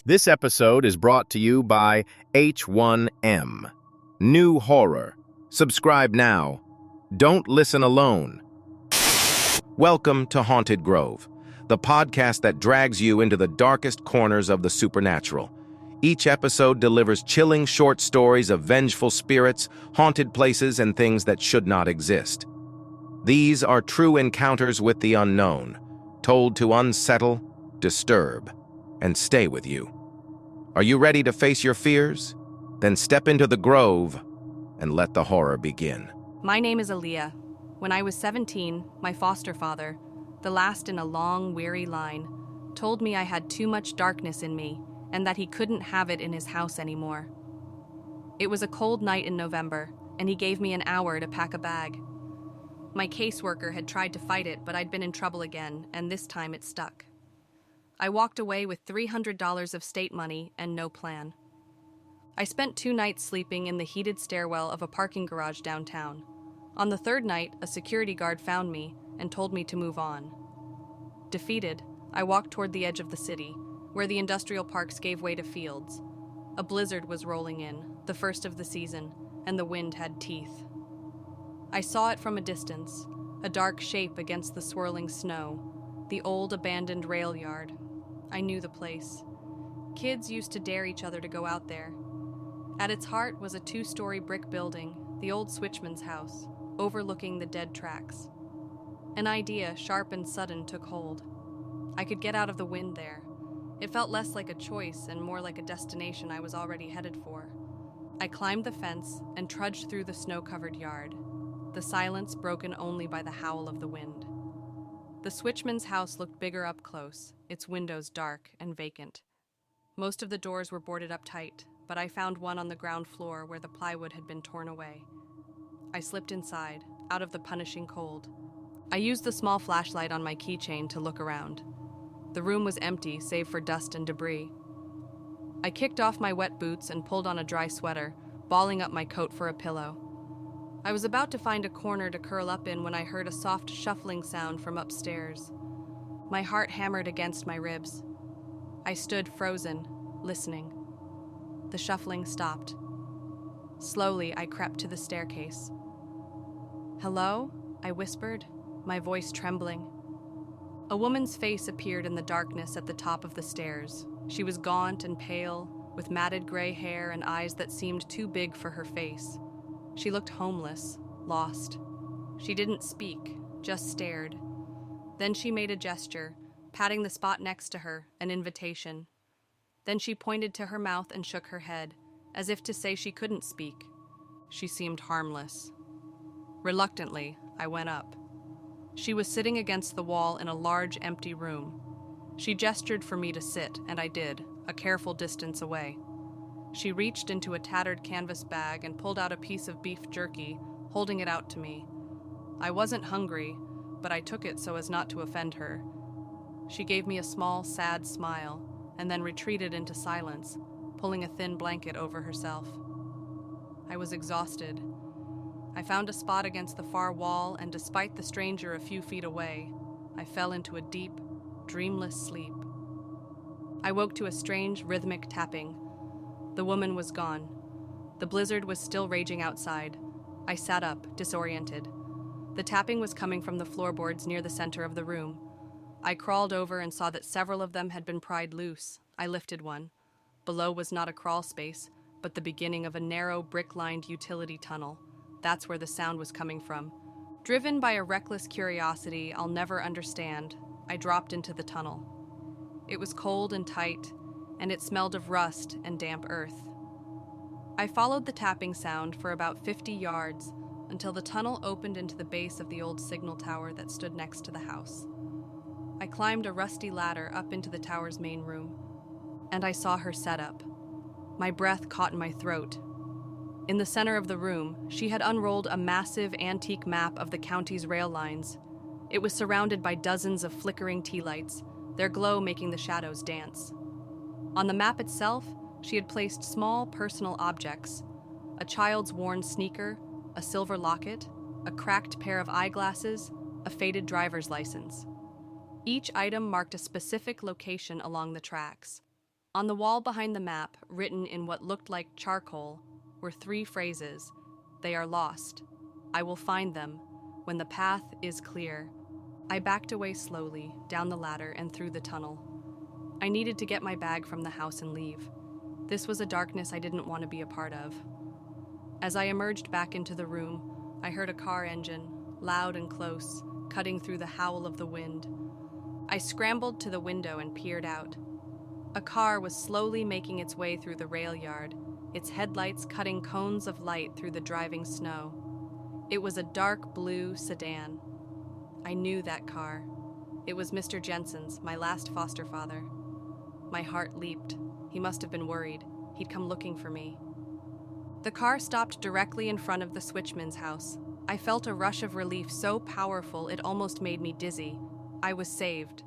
This episode is brought to you by H1M. New horror. Subscribe now. Don't listen alone. Welcome to Haunted Grove, the podcast that drags you into the darkest corners of the supernatural. Each episode delivers chilling short stories of vengeful spirits, haunted places, and things that should not exist. These are true encounters with the unknown, told to unsettle, disturb, and stay with you. Are you ready to face your fears? Then step into the grove and let the horror begin. My name is Elias. When I was 17, my foster father, the last in a long, weary line, told me I had too much darkness in me and that he couldn't have it in his house anymore. It was a cold night in November, and he gave me an hour to pack a bag. My caseworker had tried to fight it, but I'd been in trouble again, and this time it stuck. I walked away with $300 of state money and no plan. I spent 2 nights sleeping in the heated stairwell of a parking garage downtown. On the third night, a security guard found me and told me to move on. Defeated, I walked toward the edge of the city, where the industrial parks gave way to fields. A blizzard was rolling in, the first of the season, and the wind had teeth. I saw it from a distance, a dark shape against the swirling snow, the old abandoned rail yard. I knew the place. Kids used to dare each other to go out there. At its heart was a 2-story brick building, the old switchman's house, overlooking the dead tracks. An idea, sharp and sudden, took hold. I could get out of the wind there. It felt less like a choice and more like a destination I was already headed for. I climbed the fence and trudged through the snow-covered yard, the silence broken only by the howl of the wind. The switchman's house looked bigger up close, its windows dark and vacant. Most of the doors were boarded up tight, but I found one on the ground floor where the plywood had been torn away. I slipped inside, out of the punishing cold. I used the small flashlight on my keychain to look around. The room was empty, save for dust and debris. I kicked off my wet boots and pulled on a dry sweater, balling up my coat for a pillow. I was about to find a corner to curl up in when I heard a soft shuffling sound from upstairs. My heart hammered against my ribs. I stood frozen, listening. The shuffling stopped. Slowly, I crept to the staircase. "Hello?" I whispered, my voice trembling. A woman's face appeared in the darkness at the top of the stairs. She was gaunt and pale, with matted gray hair and eyes that seemed too big for her face. She looked homeless, lost. She didn't speak, just stared. Then she made a gesture, patting the spot next to her, an invitation. Then she pointed to her mouth and shook her head, as if to say she couldn't speak. She seemed harmless. Reluctantly, I went up. She was sitting against the wall in a large, empty room. She gestured for me to sit, and I did, a careful distance away. She reached into a tattered canvas bag and pulled out a piece of beef jerky, holding it out to me. I wasn't hungry, but I took it so as not to offend her. She gave me a small, sad smile, and then retreated into silence, pulling a thin blanket over herself. I was exhausted. I found a spot against the far wall, and despite the stranger a few feet away, I fell into a deep, dreamless sleep. I woke to a strange, rhythmic tapping. The woman was gone. The blizzard was still raging outside. I sat up, disoriented. The tapping was coming from the floorboards near the center of the room. I crawled over and saw that several of them had been pried loose. I lifted one. Below was not a crawl space, but the beginning of a narrow, brick-lined utility tunnel. That's where the sound was coming from. Driven by a reckless curiosity I'll never understand, I dropped into the tunnel. It was cold and tight, and it smelled of rust and damp earth. I followed the tapping sound for about 50 yards until the tunnel opened into the base of the old signal tower that stood next to the house. I climbed a rusty ladder up into the tower's main room, and I saw her setup. My breath caught in my throat. In the center of the room, she had unrolled a massive antique map of the county's rail lines. It was surrounded by dozens of flickering tea lights, their glow making the shadows dance. On the map itself, she had placed small personal objects: a child's worn sneaker, a silver locket, a cracked pair of eyeglasses, a faded driver's license. Each item marked a specific location along the tracks. On the wall behind the map, written in what looked like charcoal, were 3 phrases. They are lost. I will find them when the path is clear. I backed away slowly, down the ladder and through the tunnel. I needed to get my bag from the house and leave. This was a darkness I didn't want to be a part of. As I emerged back into the room, I heard a car engine, loud and close, cutting through the howl of the wind. I scrambled to the window and peered out. A car was slowly making its way through the rail yard, its headlights cutting cones of light through the driving snow. It was a dark blue sedan. I knew that car. It was Mr. Jensen's, my last foster father. My heart leaped. He must have been worried. He'd come looking for me. The car stopped directly in front of the switchman's house. I felt a rush of relief so powerful it almost made me dizzy. I was saved.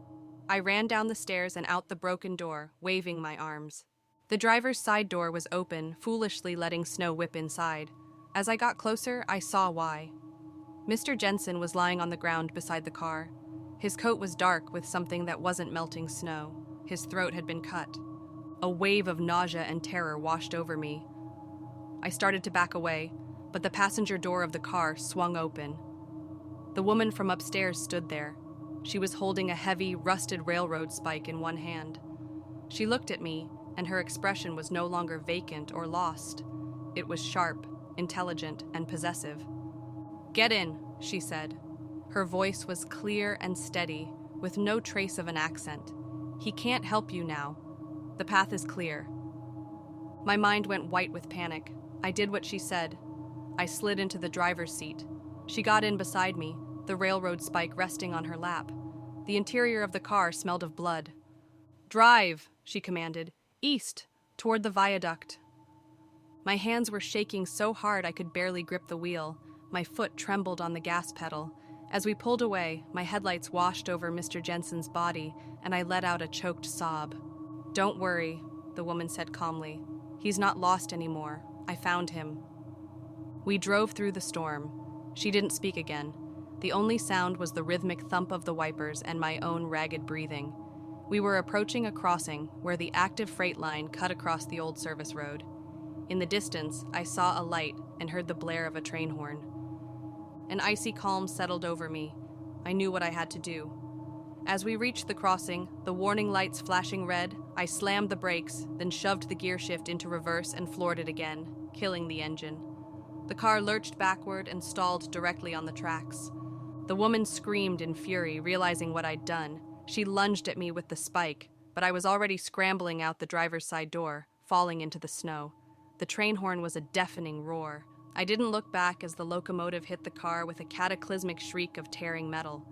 I ran down the stairs and out the broken door, waving my arms. The driver's side door was open, foolishly letting snow whip inside. As I got closer, I saw why. Mr. Jensen was lying on the ground beside the car. His coat was dark with something that wasn't melting snow. His throat had been cut. A wave of nausea and terror washed over me. I started to back away, but the passenger door of the car swung open. The woman from upstairs stood there. She was holding a heavy, rusted railroad spike in one hand. She looked at me, and her expression was no longer vacant or lost. It was sharp, intelligent, and possessive. "Get in," she said. Her voice was clear and steady, with no trace of an accent. "He can't help you now. The path is clear." My mind went white with panic. I did what she said. I slid into the driver's seat. She got in beside me, the railroad spike resting on her lap. The interior of the car smelled of blood. "Drive," she commanded. "East, toward the viaduct." My hands were shaking so hard I could barely grip the wheel. My foot trembled on the gas pedal. As we pulled away, my headlights washed over Mr. Jensen's body, and I let out a choked sob. "Don't worry," the woman said calmly. "He's not lost anymore. I found him." We drove through the storm. She didn't speak again. The only sound was the rhythmic thump of the wipers and my own ragged breathing. We were approaching a crossing where the active freight line cut across the old service road. In the distance, I saw a light and heard the blare of a train horn. An icy calm settled over me. I knew what I had to do. As we reached the crossing, the warning lights flashing red, I slammed the brakes, then shoved the gear shift into reverse and floored it again, killing the engine. The car lurched backward and stalled directly on the tracks. The woman screamed in fury, realizing what I'd done. She lunged at me with the spike, but I was already scrambling out the driver's side door, falling into the snow. The train horn was a deafening roar. I didn't look back as the locomotive hit the car with a cataclysmic shriek of tearing metal.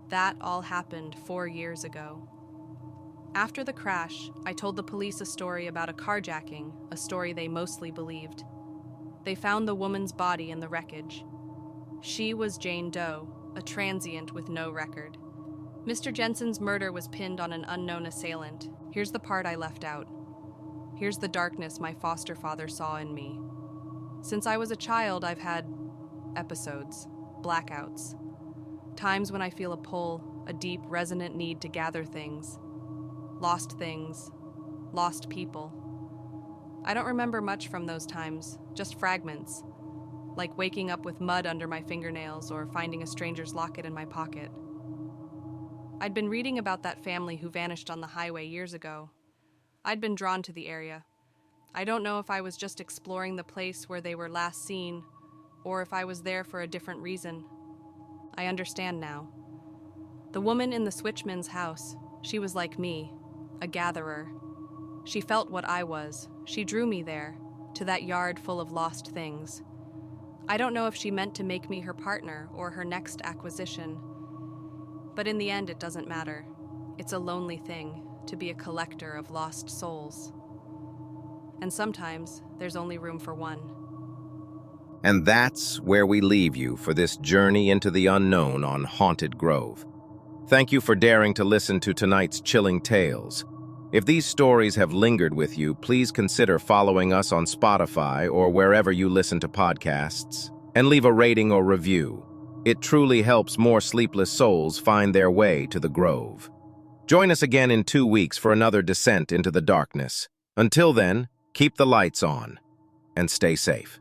That all happened 4 years ago. After the crash, I told the police a story about a carjacking, a story they mostly believed. They found the woman's body in the wreckage. She was Jane Doe, a transient with no record. Mr. Jensen's murder was pinned on an unknown assailant. Here's the part I left out. Here's the darkness my foster father saw in me. Since I was a child, I've had episodes, blackouts. Times when I feel a pull, a deep, resonant need to gather things. Lost people. I don't remember much from those times, just fragments, like waking up with mud under my fingernails or finding a stranger's locket in my pocket. I'd been reading about that family who vanished on the highway years ago. I'd been drawn to the area. I don't know if I was just exploring the place where they were last seen, or if I was there for a different reason. I understand now. The woman in the switchman's house, she was like me, a gatherer. She felt what I was. She drew me there, to that yard full of lost things. I don't know if she meant to make me her partner or her next acquisition. But in the end, it doesn't matter. It's a lonely thing to be a collector of lost souls. And sometimes there's only room for one. And that's where we leave you for this journey into the unknown on Haunted Grove. Thank you for daring to listen to tonight's chilling tales. If these stories have lingered with you, please consider following us on Spotify or wherever you listen to podcasts, and leave a rating or review. It truly helps more sleepless souls find their way to the Grove. Join us again in 2 weeks for another descent into the darkness. Until then, keep the lights on and stay safe.